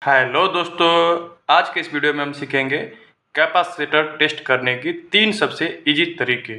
Hello दोस्तों, आज के इस वीडियो में हम सीखेंगे कैपेसिटर टेस्ट करने की 3 सबसे इजी तरीके।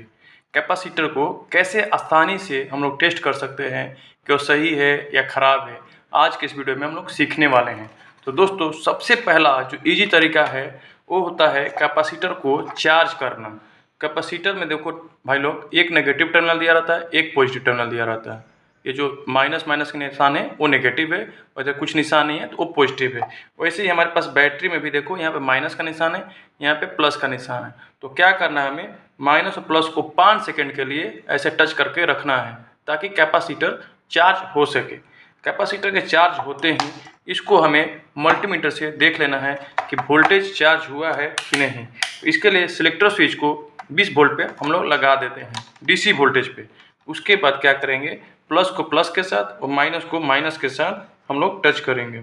कैपेसिटर को कैसे आसानी से हम लोग टेस्ट कर सकते हैं कि वो सही है या ख़राब है, आज के इस वीडियो में हम लोग सीखने वाले हैं। तो दोस्तों, सबसे पहला जो इजी तरीका है वो होता है कैपेसिटर को चार्ज करना। कैपेसिटर में देखो भाई लोग, एक नेगेटिव टर्मिनल दिया रहता है, एक पॉजिटिव टर्मिनल दिया रहता है। ये जो माइनस माइनस के निशान है वो नेगेटिव है, और जब कुछ निशान नहीं है तो वो पॉजिटिव है। वैसे ही हमारे पास बैटरी में भी देखो, यहाँ पे माइनस का निशान है, यहाँ पे प्लस का निशान है। तो क्या करना है, हमें माइनस और प्लस को 5 सेकंड के लिए ऐसे टच करके रखना है ताकि कैपेसिटर चार्ज हो सके। कैपेसिटर के चार्ज होते ही इसको हमें मल्टीमीटर से देख लेना है कि वोल्टेज चार्ज हुआ है कि नहीं। तो इसके लिए सिलेक्टर स्विच को 20 वोल्ट पे हम लोग लगा देते हैं, डीसी वोल्टेज पे। उसके बाद क्या करेंगे, प्लस को प्लस के साथ और माइनस को माइनस के साथ हम लोग टच करेंगे।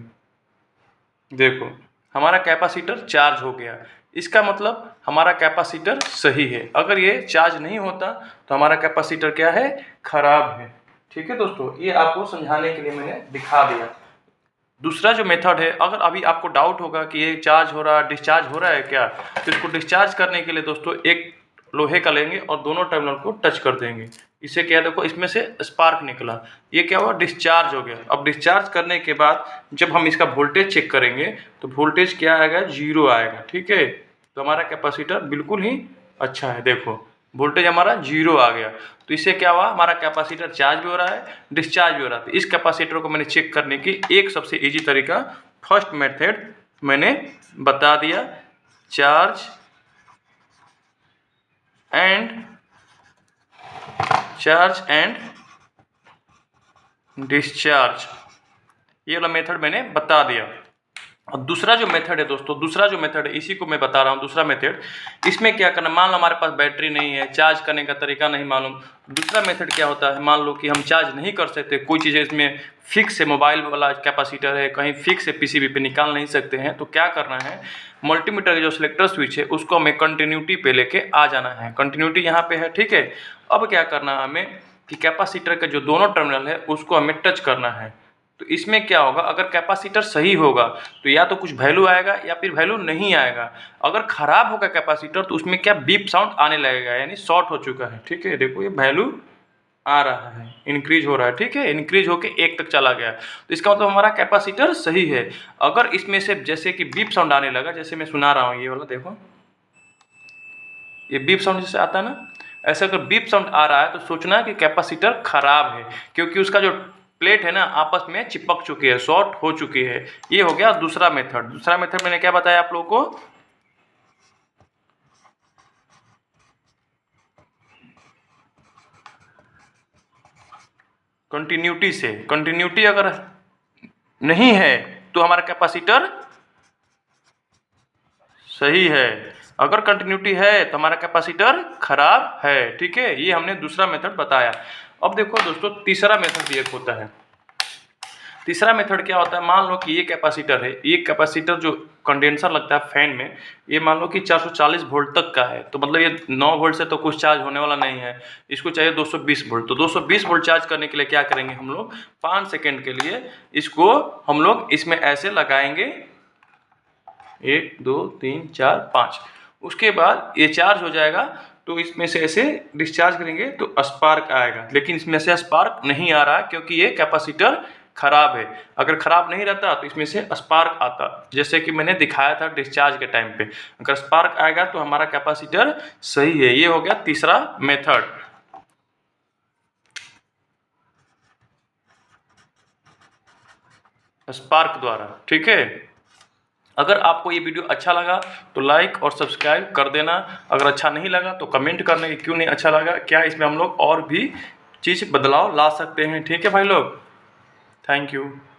देखो, हमारा कैपेसिटर चार्ज हो गया, इसका मतलब हमारा कैपेसिटर सही है। अगर ये चार्ज नहीं होता तो हमारा कैपेसिटर क्या है, खराब है। ठीक है दोस्तों, ये आपको समझाने के लिए मैंने दिखा दिया। दूसरा जो मेथड है, अगर अभी आपको डाउट होगा कि ये चार्ज हो रहा डिस्चार्ज हो रहा है क्या, तो इसको डिस्चार्ज करने के लिए दोस्तों एक लोहे का लेंगे और दोनों टर्मिनल को टच कर देंगे। इससे क्या, देखो इसमें से स्पार्क निकला, ये क्या हुआ, डिस्चार्ज हो गया। अब डिस्चार्ज करने के बाद जब हम इसका वोल्टेज चेक करेंगे तो वोल्टेज क्या आएगा, 0 आएगा। ठीक है, तो हमारा कैपेसिटर बिल्कुल ही अच्छा है। देखो वोल्टेज हमारा 0 आ गया, तो इससे क्या हुआ, हमारा कैपेसिटर चार्ज भी हो रहा है, डिस्चार्ज भी हो रहा है। तो इस कैपेसिटर को मैंने चेक करने की एक सबसे इजी तरीका, फर्स्ट मेथड मैंने बता दिया, चार्ज एंड डिस्चार्ज, ये वाला मेथड मैंने बता दिया। और दूसरा जो मेथड है दोस्तों, दूसरा जो मेथड है इसी को मैं बता रहा हूँ, दूसरा मेथड। इसमें क्या करना, मान लो हमारे पास बैटरी नहीं है, चार्ज करने का तरीका नहीं मालूम। दूसरा मेथड क्या होता है, मान लो कि हम चार्ज नहीं कर सकते, कोई चीज़ इसमें फिक्स है, मोबाइल वाला कैपेसिटर है, कहीं फिक्स है, पीसीबी पे निकाल नहीं सकते हैं, तो क्या करना है, मल्टीमीटर का जो सिलेक्टर स्विच है उसको हमें कंटिन्यूटी पे लेके आ जाना है। कंटिन्यूटी यहाँ पे है, ठीक है। अब क्या करना है हमें कि कैपेसिटर के जो दोनों टर्मिनल है उसको हमें टच करना है। तो इसमें क्या होगा, अगर कैपेसिटर सही होगा तो या तो कुछ वैल्यू आएगा या फिर वैल्यू नहीं आएगा। अगर खराब होगा कैपेसिटर तो उसमें क्या, बीप साउंड आने लगेगा, यानी शॉर्ट हो चुका है। ठीक है, देखो ये वैल्यू आ रहा है, इंक्रीज हो रहा है। ठीक है, इंक्रीज होके 1 तक चला गया, तो इसका मतलब हमारा कैपेसिटर सही है। अगर इसमें से जैसे कि बीप साउंड आने लगा, जैसे मैं सुना रहा हूँ ये वाला, देखो ये बीप साउंड जैसे आता है ना, ऐसे अगर बीप साउंड आ रहा है तो सोचना है कि कैपेसिटर खराब है, क्योंकि उसका जो प्लेट है ना आपस में चिपक चुकी है, शॉर्ट हो चुकी है। ये हो गया दूसरा मेथड। दूसरा मेथड मैंने क्या बताया आप लोगों को, कंटिन्यूटी से। कंटिन्यूटी अगर नहीं है तो हमारा कैपेसिटर सही है, अगर कंटिन्यूटी है तो हमारा कैपेसिटर खराब है। ठीक है, ये हमने दूसरा मेथड बताया। अब देखो दोस्तों, तीसरा मेथड भी एक होता है। तीसरा मेथड क्या होता है, मान लो कि ये कैपेसिटर है, ये कैपेसिटर जो कंडेंसर लगता है फैन में, ये मान लो कि 440 वोल्ट तक का है, तो मतलब ये 9 वोल्ट से तो कुछ चार्ज होने वाला नहीं है, इसको चाहिए 220 वोल्ट। तो 220 वोल्ट चार्ज करने के लिए क्या करेंगे, हम लोग 5 सेकेंड के लिए इसको हम लोग इसमें ऐसे लगाएंगे, 1 2 3 4 5। उसके बाद ये चार्ज हो जाएगा तो इसमें से ऐसे डिस्चार्ज करेंगे तो स्पार्क आएगा, लेकिन इसमें से स्पार्क नहीं आ रहा क्योंकि ये कैपेसिटर खराब है। अगर खराब नहीं रहता तो इसमें से स्पार्क आता, जैसे कि मैंने दिखाया था डिस्चार्ज के टाइम पे। अगर स्पार्क आएगा तो हमारा कैपेसिटर सही है। ये हो गया तीसरा मेथड, स्पार्क द्वारा। ठीक है, अगर आपको ये वीडियो अच्छा लगा तो लाइक और सब्सक्राइब कर देना। अगर अच्छा नहीं लगा तो कमेंट करना कि क्यों नहीं अच्छा लगा, क्या इसमें हम लोग और भी चीज़ बदलाव ला सकते हैं। ठीक है भाई लोग, थैंक यू।